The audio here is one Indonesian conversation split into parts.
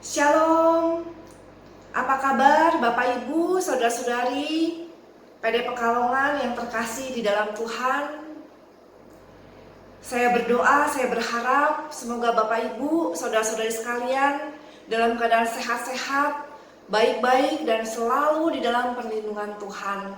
Shalom, apa kabar Bapak Ibu, Saudara-saudari, PD Pekalongan yang terkasih di dalam Tuhan? Saya berdoa, saya berharap semoga Bapak Ibu, Saudara-saudari sekalian dalam keadaan sehat-sehat, baik-baik dan selalu di dalam perlindungan Tuhan.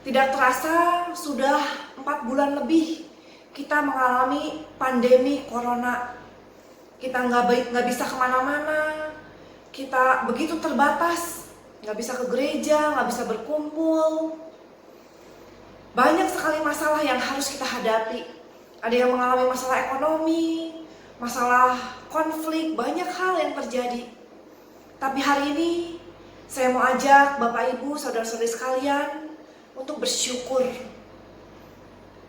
Tidak terasa sudah 4 bulan lebih kita mengalami pandemi Corona. Kita nggak bisa kemana-mana, kita begitu terbatas, nggak bisa ke gereja, nggak bisa berkumpul. Banyak sekali masalah yang harus kita hadapi. Ada yang mengalami masalah ekonomi, masalah konflik, banyak hal yang terjadi. Tapi hari ini saya mau ajak Bapak Ibu, Saudara-saudari sekalian untuk bersyukur.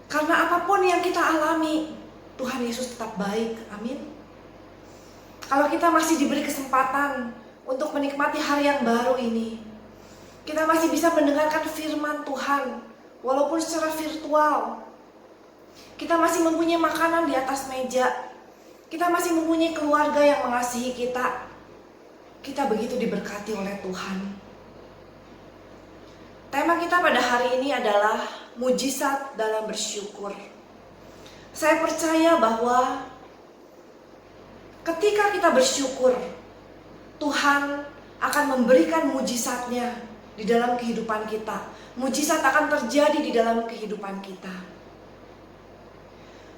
Karena apapun yang kita alami, Tuhan Yesus tetap baik. Amin. Kalau kita masih diberi kesempatan untuk menikmati hari yang baru ini, kita masih bisa mendengarkan firman Tuhan walaupun secara virtual. Kita masih mempunyai makanan di atas meja. Kita masih mempunyai keluarga yang mengasihi kita. Kita begitu diberkati oleh Tuhan. Tema kita pada hari ini adalah mujizat dalam bersyukur. Saya percaya bahwa ketika kita bersyukur, Tuhan akan memberikan mujizatnya di dalam kehidupan kita. Mujizat akan terjadi di dalam kehidupan kita.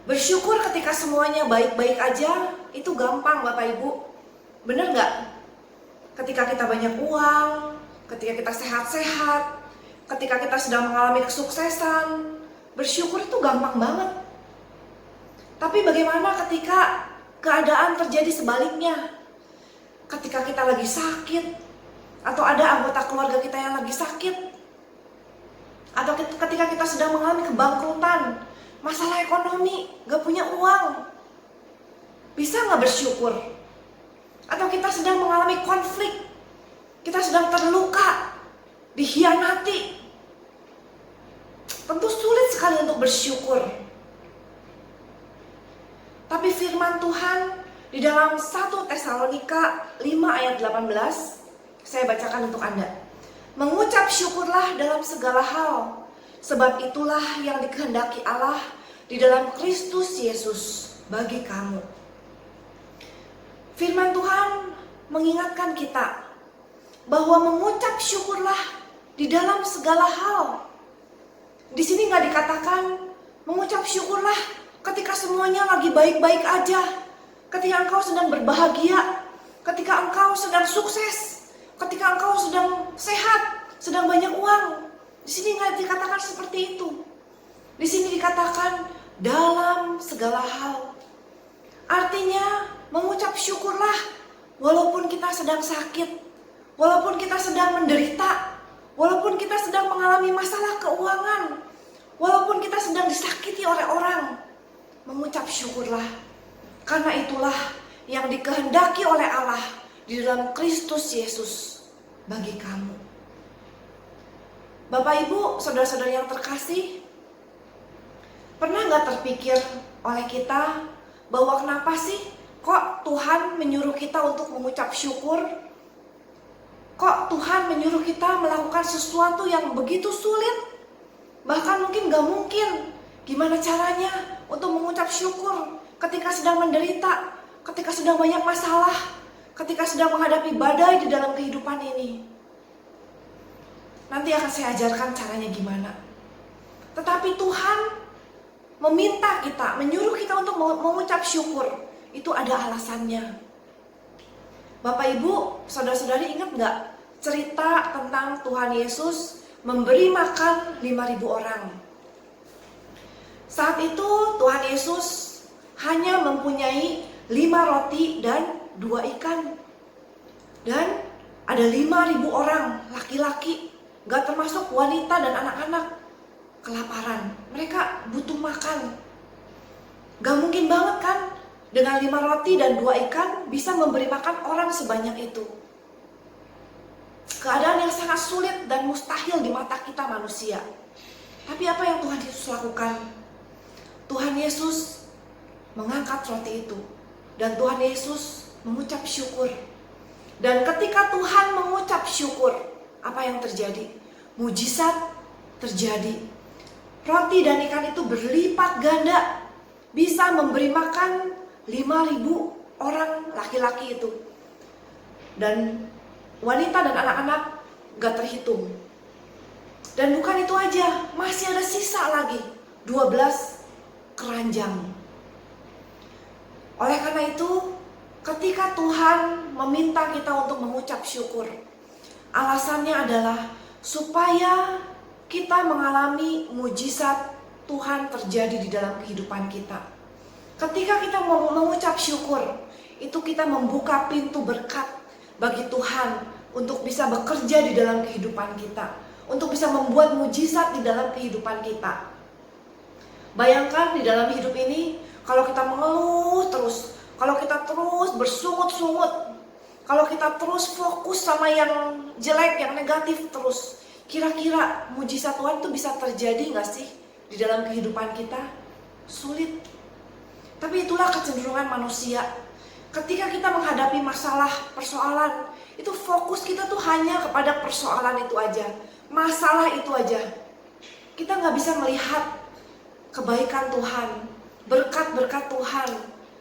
Bersyukur ketika semuanya baik-baik aja, itu gampang Bapak Ibu. Bener gak? Ketika kita banyak uang, ketika kita sehat-sehat, ketika kita sedang mengalami kesuksesan, bersyukur itu gampang banget. Tapi bagaimana ketika keadaan terjadi sebaliknya? Ketika kita lagi sakit, atau ada anggota keluarga kita yang lagi sakit, atau ketika kita sedang mengalami kebangkrutan, masalah ekonomi, gak punya uang, bisa gak bersyukur? Atau kita sedang mengalami konflik, kita sedang terluka, dikhianati, tentu sulit sekali untuk bersyukur. Tapi firman Tuhan di dalam 1 Tesalonika 5 ayat 18, saya bacakan untuk Anda. Mengucap syukurlah dalam segala hal, sebab itulah yang dikehendaki Allah di dalam Kristus Yesus bagi kamu. Firman Tuhan mengingatkan kita bahwa mengucap syukurlah di dalam segala hal. Di sini nggak dikatakan mengucap syukurlah ketika semuanya lagi baik-baik aja, ketika engkau sedang berbahagia, ketika engkau sedang sukses, ketika engkau sedang sehat, sedang banyak uang. Di sini nggak dikatakan seperti itu. Di sini dikatakan dalam segala hal. Artinya mengucap syukurlah walaupun kita sedang sakit, walaupun kita sedang menderita, walaupun kita sedang mengalami masalah keuangan, walaupun kita sedang disakiti oleh orang. Mengucap syukurlah, karena itulah yang dikehendaki oleh Allah di dalam Kristus Yesus bagi kamu. Bapak Ibu, saudara-saudari yang terkasih, pernah gak terpikir oleh kita bahwa kenapa sih kok Tuhan menyuruh kita untuk mengucap syukur? Kok Tuhan menyuruh kita melakukan sesuatu yang begitu sulit? Bahkan mungkin gak mungkin. Gimana caranya untuk mengucap syukur ketika sedang menderita, ketika sedang banyak masalah, ketika sedang menghadapi badai di dalam kehidupan ini? Nanti akan saya ajarkan caranya gimana. Tetapi Tuhan meminta kita, menyuruh kita untuk mengucap syukur. Itu ada alasannya. Bapak Ibu, saudara-saudari ingat gak cerita tentang Tuhan Yesus memberi makan 5.000 orang? Saat itu Tuhan Yesus hanya mempunyai 5 roti dan 2 ikan. Dan ada 5.000 orang laki-laki, gak termasuk wanita dan anak-anak, kelaparan. Mereka butuh makan. Gak mungkin banget kan dengan 5 roti dan 2 ikan bisa memberi makan orang sebanyak itu. Keadaan yang sangat sulit dan mustahil di mata kita manusia. Tapi apa yang Tuhan Yesus lakukan? Tuhan Yesus mengangkat roti itu, dan Tuhan Yesus mengucap syukur. Dan ketika Tuhan mengucap syukur, apa yang terjadi? Mujizat terjadi. Roti dan ikan itu berlipat ganda, bisa memberi makan 5.000 orang laki-laki itu. Dan wanita dan anak-anak gak terhitung. Dan bukan itu aja, masih ada sisa lagi 12 keranjang. Oleh karena itu, ketika Tuhan meminta kita untuk mengucap syukur, alasannya adalah supaya kita mengalami mujizat Tuhan terjadi di dalam kehidupan kita. Ketika kita mau mengucap syukur, itu kita membuka pintu berkat bagi Tuhan untuk bisa bekerja di dalam kehidupan kita, untuk bisa membuat mujizat di dalam kehidupan kita. Bayangkan di dalam hidup ini, kalau kita mengeluh terus, kalau kita terus bersungut-sungut, kalau kita terus fokus sama yang jelek, yang negatif terus, kira-kira mujizat Tuhan itu bisa terjadi gak sih di dalam kehidupan kita? Sulit. Tapi itulah kecenderungan manusia. Ketika kita menghadapi masalah, persoalan, itu fokus kita tuh hanya kepada persoalan itu aja, masalah itu aja. Kita gak bisa melihat kebaikan Tuhan, berkat-berkat Tuhan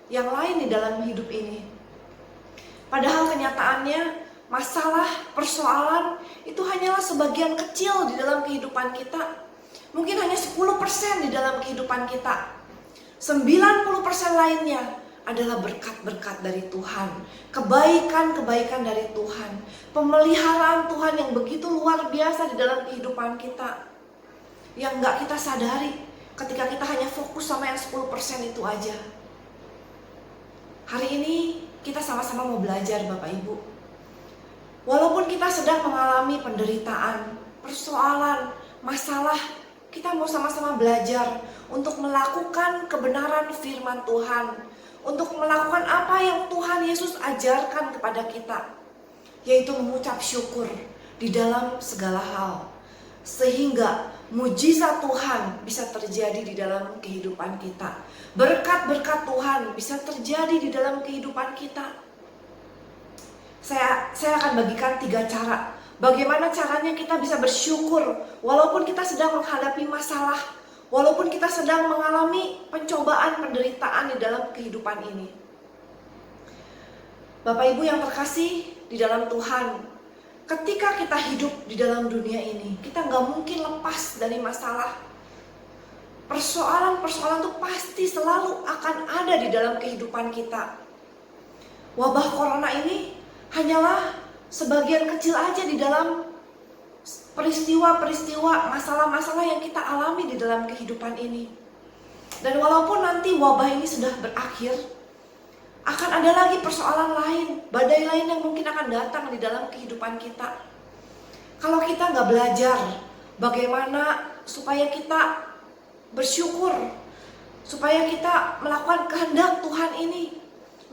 yang lain di dalam hidup ini. Padahal kenyataannya masalah, persoalan itu hanyalah sebagian kecil di dalam kehidupan kita. Mungkin hanya 10% di dalam kehidupan kita. 90% lainnya adalah berkat-berkat dari Tuhan, kebaikan-kebaikan dari Tuhan, pemeliharaan Tuhan yang begitu luar biasa di dalam kehidupan kita, yang gak kita sadari ketika kita hanya fokus sama yang 10% itu aja. Hari ini kita sama-sama mau belajar Bapak Ibu. Walaupun kita sedang mengalami penderitaan, persoalan, masalah, kita mau sama-sama belajar untuk melakukan kebenaran firman Tuhan, untuk melakukan apa yang Tuhan Yesus ajarkan kepada kita, yaitu mengucap syukur di dalam segala hal, sehingga mujizat Tuhan bisa terjadi di dalam kehidupan kita. Berkat-berkat Tuhan bisa terjadi di dalam kehidupan kita. Saya akan bagikan 3 cara. Bagaimana caranya kita bisa bersyukur walaupun kita sedang menghadapi masalah, walaupun kita sedang mengalami pencobaan, penderitaan di dalam kehidupan ini. Bapak Ibu yang terkasih di dalam Tuhan, ketika kita hidup di dalam dunia ini, kita gak mungkin lepas dari masalah. Persoalan-persoalan itu pasti selalu akan ada di dalam kehidupan kita. Wabah corona ini hanyalah sebagian kecil aja di dalam peristiwa-peristiwa, masalah-masalah yang kita alami di dalam kehidupan ini. Dan walaupun nanti wabah ini sudah berakhir, akan ada lagi persoalan lain, badai lain yang mungkin akan datang di dalam kehidupan kita. Kalau kita nggak belajar bagaimana supaya kita bersyukur, supaya kita melakukan kehendak Tuhan ini,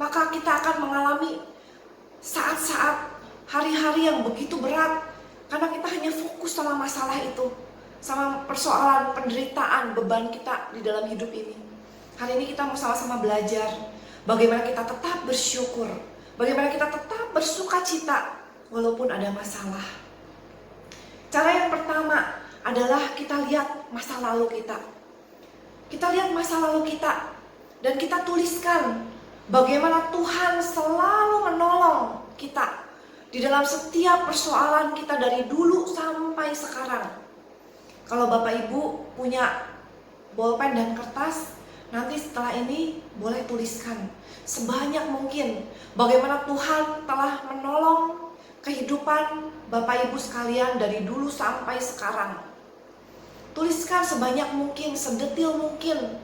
maka kita akan mengalami saat-saat, hari-hari yang begitu berat, karena kita hanya fokus sama masalah itu, sama persoalan, penderitaan, beban kita di dalam hidup ini. Hari ini kita mau sama-sama belajar bagaimana kita tetap bersyukur, bagaimana kita tetap bersuka cita walaupun ada masalah. Cara yang pertama adalah kita lihat masa lalu kita. Kita lihat masa lalu kita dan kita tuliskan bagaimana Tuhan selalu menolong kita di dalam setiap persoalan kita dari dulu sampai sekarang. Kalau Bapak Ibu punya bolpen dan kertas, nanti setelah ini boleh tuliskan sebanyak mungkin bagaimana Tuhan telah menolong kehidupan Bapak Ibu sekalian dari dulu sampai sekarang. Tuliskan sebanyak mungkin, sedetil mungkin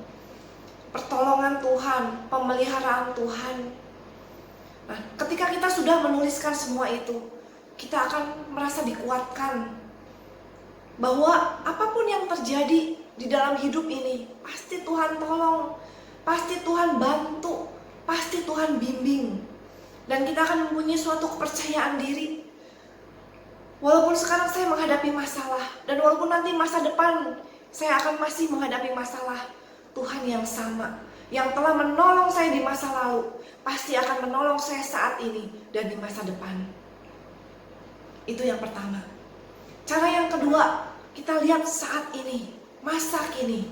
pertolongan Tuhan, pemeliharaan Tuhan. Nah, ketika kita sudah menuliskan semua itu, kita akan merasa dikuatkan bahwa apapun yang terjadi di dalam hidup ini, pasti Tuhan tolong, pasti Tuhan bantu, pasti Tuhan bimbing. Dan kita akan mempunyai suatu kepercayaan diri. Walaupun sekarang saya menghadapi masalah, dan walaupun nanti masa depan saya akan masih menghadapi masalah, Tuhan yang sama, yang telah menolong saya di masa lalu, pasti akan menolong saya saat ini dan di masa depan. Itu yang pertama. Cara yang kedua, kita lihat saat ini, masa kini.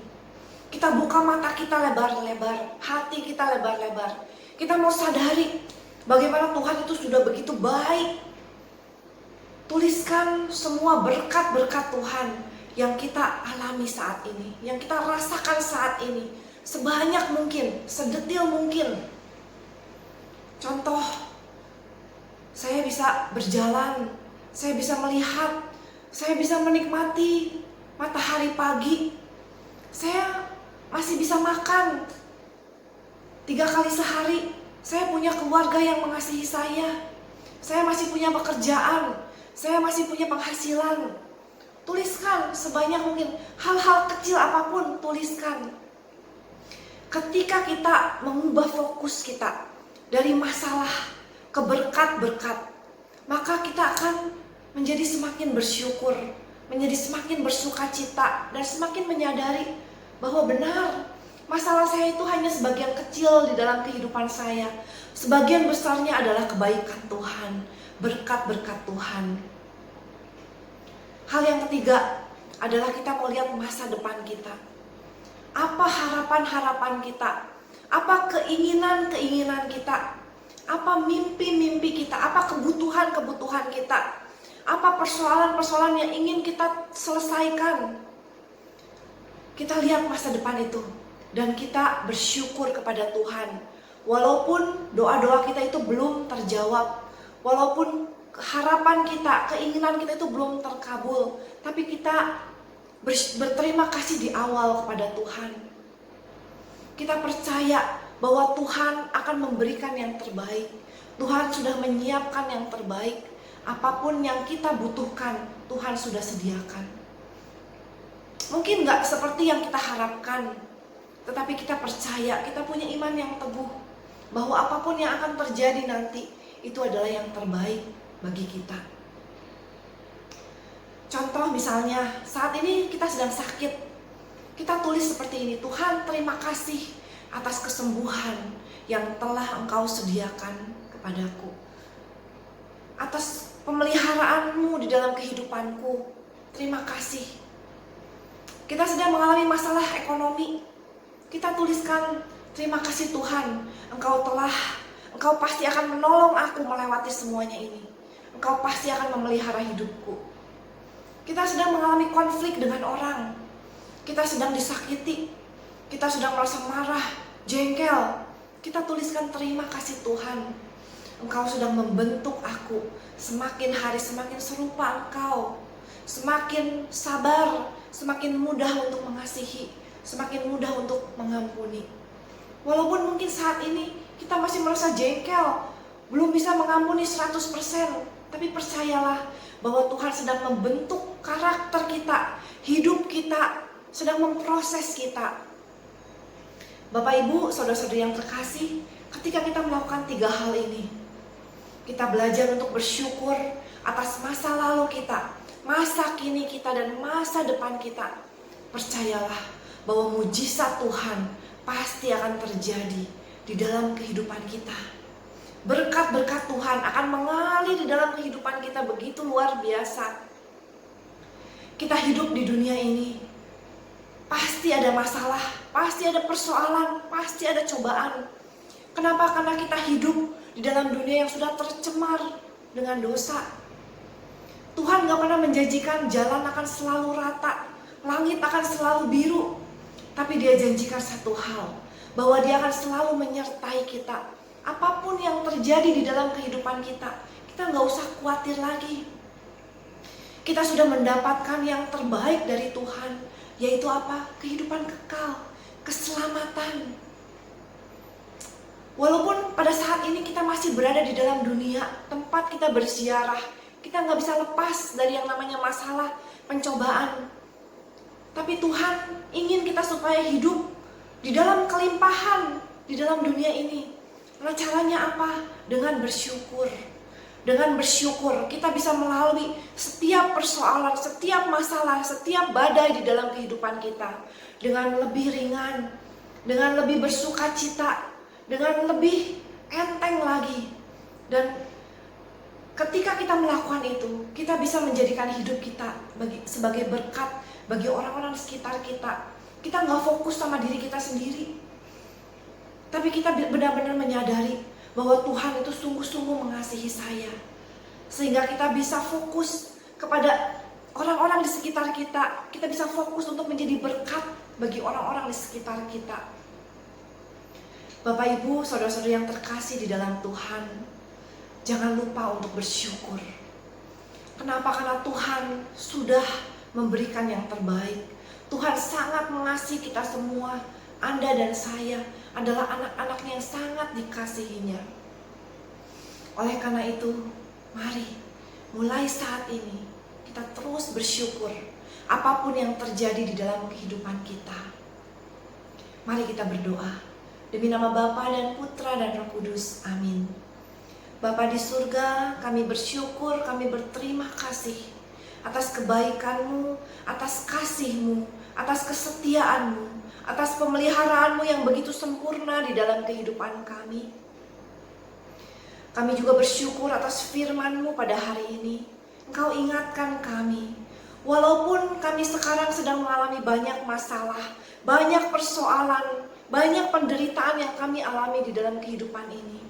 Kita buka mata kita lebar-lebar, hati kita lebar-lebar. Kita mau sadari bagaimana Tuhan itu sudah begitu baik. Tuliskan semua berkat-berkat Tuhan yang kita alami saat ini, yang kita rasakan saat ini, sebanyak mungkin, sedetil mungkin. Contoh, saya bisa berjalan, saya bisa melihat, saya bisa menikmati matahari pagi, saya masih bisa makan 3 kali sehari, saya punya keluarga yang mengasihi saya masih punya pekerjaan, saya masih punya penghasilan. Tuliskan sebanyak mungkin, hal-hal kecil apapun tuliskan. Ketika kita mengubah fokus kita dari masalah ke berkat-berkat, maka kita akan menjadi semakin bersyukur, menjadi semakin bersukacita, dan semakin menyadari bahwa benar, masalah saya itu hanya sebagian kecil di dalam kehidupan saya. Sebagian besarnya adalah kebaikan Tuhan, berkat-berkat Tuhan. Hal yang ketiga adalah kita mau lihat masa depan kita. Apa harapan-harapan kita? Apa keinginan-keinginan kita? Apa mimpi-mimpi kita? Apa kebutuhan-kebutuhan kita? Apa persoalan-persoalan yang ingin kita selesaikan? Kita lihat masa depan itu dan kita bersyukur kepada Tuhan. Walaupun doa-doa kita itu belum terjawab, walaupun harapan kita, keinginan kita itu belum terkabul, tapi kita berterima kasih di awal kepada Tuhan. Kita percaya bahwa Tuhan akan memberikan yang terbaik. Tuhan sudah menyiapkan yang terbaik. Apapun yang kita butuhkan, Tuhan sudah sediakan. Mungkin gak seperti yang kita harapkan, tetapi kita percaya, kita punya iman yang teguh bahwa apapun yang akan terjadi nanti, itu adalah yang terbaik bagi kita. Contoh misalnya, saat ini kita sedang sakit. Kita tulis seperti ini, Tuhan terima kasih atas kesembuhan yang telah Engkau sediakan kepadaku. Atas pemeliharaanmu di dalam kehidupanku, terima kasih. Kita sedang mengalami masalah ekonomi. Kita tuliskan, terima kasih Tuhan, Engkau pasti akan menolong aku melewati semuanya ini. Engkau pasti akan memelihara hidupku. Kita sedang mengalami konflik dengan orang. Kita sedang disakiti. Kita sedang merasa marah, jengkel. Kita tuliskan, terima kasih Tuhan, Engkau sedang membentuk aku. Semakin hari semakin serupa Engkau. Semakin sabar, semakin mudah untuk mengasihi, semakin mudah untuk mengampuni. Walaupun mungkin saat ini kita masih merasa jengkel, belum bisa mengampuni 100%, tapi percayalah bahwa Tuhan sedang membentuk karakter kita, hidup kita, sedang memproses kita. Bapak Ibu, saudara-saudari yang terkasih, ketika kita melakukan 3 hal ini, kita belajar untuk bersyukur atas masa lalu kita, masa kini kita, dan masa depan kita. Percayalah bahwa mujizat Tuhan pasti akan terjadi di dalam kehidupan kita. Berkat-berkat Tuhan akan mengalir di dalam kehidupan kita begitu luar biasa. Kita hidup di dunia ini, pasti ada masalah, pasti ada persoalan, pasti ada cobaan. Kenapa? Karena kita hidup di dalam dunia yang sudah tercemar dengan dosa. Tuhan gak pernah menjanjikan jalan akan selalu rata, langit akan selalu biru. Tapi Dia janjikan satu hal, bahwa Dia akan selalu menyertai kita. Apapun yang terjadi di dalam kehidupan kita, kita gak usah khawatir lagi. Kita sudah mendapatkan yang terbaik dari Tuhan, yaitu apa? Kehidupan kekal, keselamatan. Walaupun pada saat ini kita masih berada di dalam dunia, tempat kita berziarah, kita gak bisa lepas dari yang namanya masalah, pencobaan. Tapi Tuhan ingin kita supaya hidup di dalam kelimpahan, di dalam dunia ini. Nah, caranya apa? Dengan bersyukur. Dengan bersyukur kita bisa melalui setiap persoalan, setiap masalah, setiap badai di dalam kehidupan kita dengan lebih ringan, dengan lebih bersukacita, dengan lebih enteng lagi. Dan ketika kita melakukan itu, kita bisa menjadikan hidup kita sebagai berkat bagi orang-orang di sekitar kita. Kita nggak fokus sama diri kita sendiri, tapi kita benar-benar menyadari bahwa Tuhan itu sungguh-sungguh mengasihi saya, sehingga kita bisa fokus kepada orang-orang di sekitar kita. Kita bisa fokus untuk menjadi berkat bagi orang-orang di sekitar kita. Bapak Ibu, saudara-saudara yang terkasih di dalam Tuhan, jangan lupa untuk bersyukur. Kenapa? Karena Tuhan sudah memberikan yang terbaik. Tuhan sangat mengasihi kita semua. Anda dan saya adalah anak-anaknya yang sangat dikasihinya. Oleh karena itu, mari mulai saat ini kita terus bersyukur apapun yang terjadi di dalam kehidupan kita. Mari kita berdoa. Demi nama Bapa dan Putra dan Roh Kudus. Amin. Bapa di surga, kami bersyukur, kami berterima kasih atas kebaikan-Mu, atas kasih-Mu, atas kesetiaan-Mu, atas pemeliharaanmu yang begitu sempurna di dalam kehidupan kami. Kami juga bersyukur atas firman-Mu pada hari ini. Engkau ingatkan kami, walaupun kami sekarang sedang mengalami banyak masalah, banyak persoalan, banyak penderitaan yang kami alami di dalam kehidupan ini,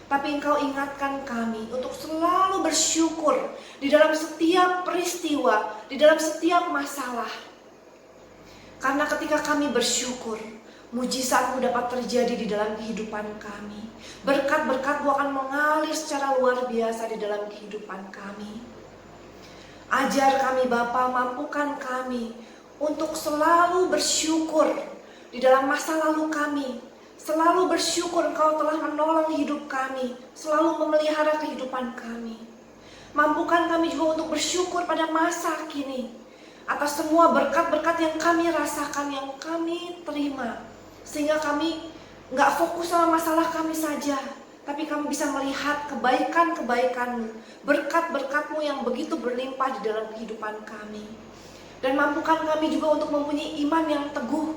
tapi Engkau ingatkan kami untuk selalu bersyukur di dalam setiap peristiwa, di dalam setiap masalah. Karena ketika kami bersyukur, mujizat-Mu dapat terjadi di dalam kehidupan kami. Berkat-berkat-Mu akan mengalir secara luar biasa di dalam kehidupan kami. Ajar kami Bapa, mampukan kami untuk selalu bersyukur di dalam masa lalu kami. Selalu bersyukur Engkau telah menolong hidup kami, selalu memelihara kehidupan kami. Mampukan kami juga untuk bersyukur pada masa kini atas semua berkat-berkat yang kami rasakan, yang kami terima, sehingga kami gak fokus sama masalah kami saja, tapi kami bisa melihat kebaikan-kebaikan-Mu, berkat-berkat-Mu yang begitu berlimpah di dalam kehidupan kami. Dan mampukan kami juga untuk mempunyai iman yang teguh,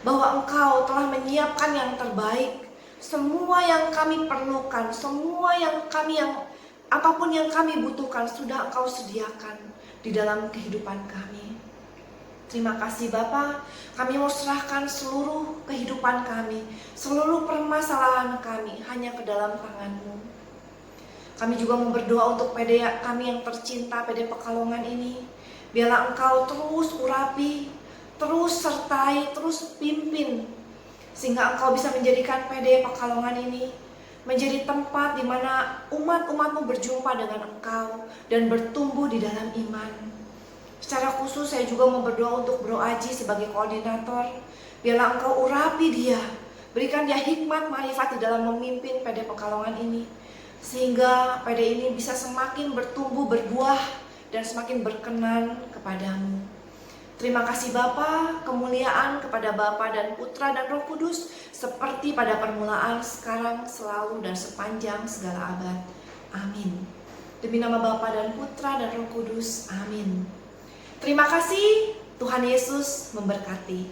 bahwa Engkau telah menyiapkan yang terbaik. Semua yang kami perlukan, apapun yang kami butuhkan sudah Engkau sediakan di dalam kehidupan kami. Terima kasih Bapa, kami mau serahkan seluruh kehidupan kami, seluruh permasalahan kami hanya ke dalam tangan-Mu. Kami juga mau berdoa untuk PD kami yang tercinta, PD Pekalongan ini. Biarlah Engkau terus urapi, terus sertai, terus pimpin, sehingga Engkau bisa menjadikan PD Pekalongan ini menjadi tempat di mana umat-umat-Mu berjumpa dengan Engkau dan bertumbuh di dalam iman. Secara khusus saya juga mau berdoa untuk Bro Aji sebagai koordinator. Biarlah Engkau urapi dia, berikan dia hikmat marifat di dalam memimpin PD Pekalongan ini, sehingga PD ini bisa semakin bertumbuh, berbuah, dan semakin berkenan kepadamu. Terima kasih Bapa, kemuliaan kepada Bapa dan Putra dan Roh Kudus, seperti pada permulaan, sekarang, selalu, dan sepanjang segala abad. Amin. Demi nama Bapa dan Putra dan Roh Kudus. Amin. Terima kasih, Tuhan Yesus memberkati.